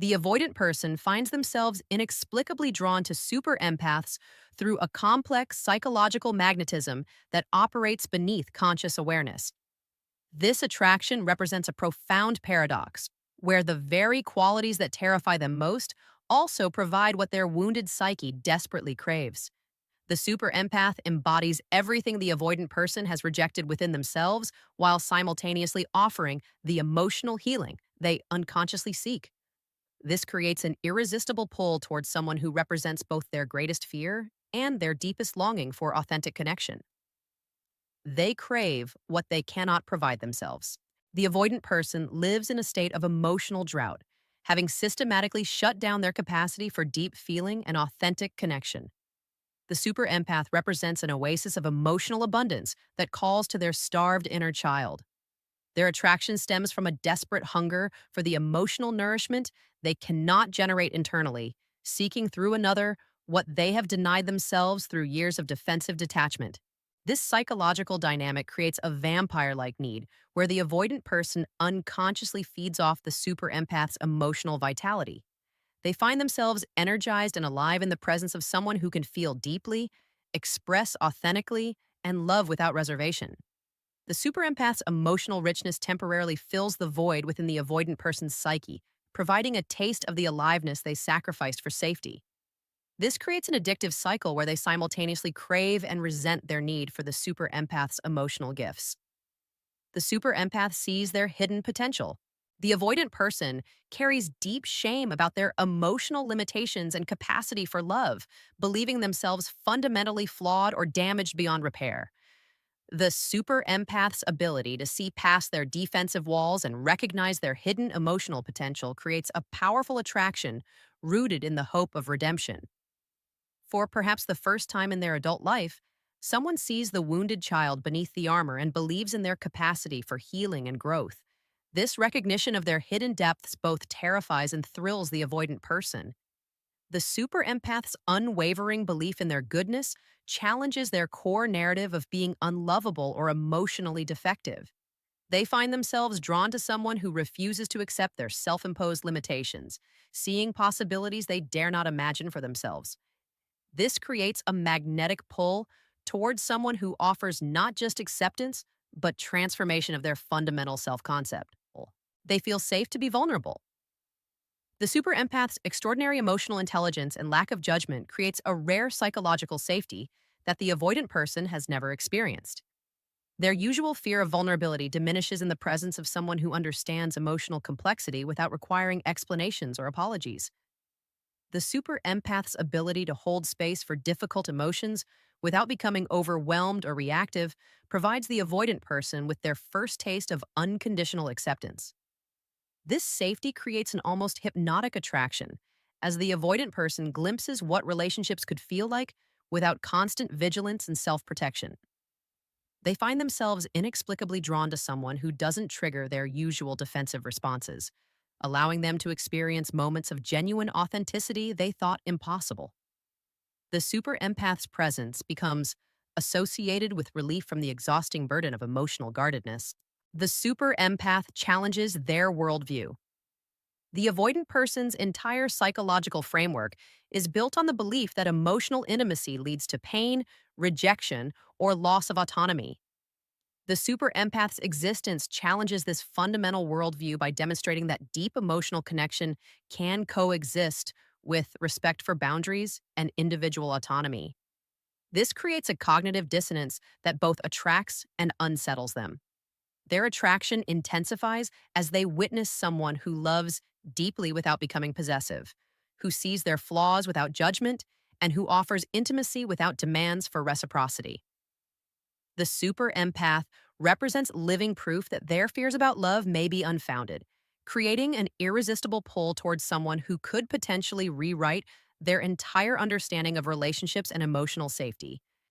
The avoidant person finds themselves inexplicably drawn to super empaths through a complex psychological magnetism that operates beneath conscious awareness. This attraction represents a profound paradox, where the very qualities that terrify them most also provide what their wounded psyche desperately craves. The super empath embodies everything the avoidant person has rejected within themselves while simultaneously offering the emotional healing they unconsciously seek. This creates an irresistible pull towards someone who represents both their greatest fear and their deepest longing for authentic connection. They crave what they cannot provide themselves. The avoidant person lives in a state of emotional drought, having systematically shut down their capacity for deep feeling and authentic connection. The super empath represents an oasis of emotional abundance that calls to their starved inner child. Their attraction stems from a desperate hunger for the emotional nourishment they cannot generate internally, seeking through another what they have denied themselves through years of defensive detachment. This psychological dynamic creates a vampire like need where the avoidant person unconsciously feeds off the super empath's emotional vitality. They find themselves energized and alive in the presence of someone who can feel deeply, express authentically, and love without reservation. The super empath's emotional richness temporarily fills the void within the avoidant person's psyche, providing a taste of the aliveness they sacrificed for safety. This creates an addictive cycle where they simultaneously crave and resent their need for the super empath's emotional gifts. The super empath sees their hidden potential. The avoidant person carries deep shame about their emotional limitations and capacity for love, believing themselves fundamentally flawed or damaged beyond repair. The super empath's ability to see past their defensive walls and recognize their hidden emotional potential creates a powerful attraction rooted in the hope of redemption. For perhaps the first time in their adult life, someone sees the wounded child beneath the armor and believes in their capacity for healing and growth. This recognition of their hidden depths both terrifies and thrills the avoidant person. The super empath's unwavering belief in their goodness challenges their core narrative of being unlovable or emotionally defective. They find themselves drawn to someone who refuses to accept their self imposed limitations, seeing possibilities they dare not imagine for themselves. This creates a magnetic pull towards someone who offers not just acceptance, but transformation of their fundamental self concept. They feel safe to be vulnerable. The super empath's extraordinary emotional intelligence and lack of judgment creates a rare psychological safety that the avoidant person has never experienced. Their usual fear of vulnerability diminishes in the presence of someone who understands emotional complexity without requiring explanations or apologies. The super empath's ability to hold space for difficult emotions without becoming overwhelmed or reactive provides the avoidant person with their first taste of unconditional acceptance. This safety creates an almost hypnotic attraction, as the avoidant person glimpses what relationships could feel like without constant vigilance and self protection. They find themselves inexplicably drawn to someone who doesn't trigger their usual defensive responses, allowing them to experience moments of genuine authenticity they thought impossible. The super empath's presence becomes associated with relief from the exhausting burden of emotional guardedness. The super empath challenges their worldview. The avoidant person's entire psychological framework is built on the belief that emotional intimacy leads to pain, rejection, or loss of autonomy. The super empath's existence challenges this fundamental worldview by demonstrating that deep emotional connection can coexist with respect for boundaries and individual autonomy. This creates a cognitive dissonance that both attracts and unsettles them. Their attraction intensifies as they witness someone who loves deeply without becoming possessive, who sees their flaws without judgment, and who offers intimacy without demands for reciprocity. The super empath represents living proof that their fears about love may be unfounded, creating an irresistible pull towards someone who could potentially rewrite their entire understanding of relationships and emotional safety.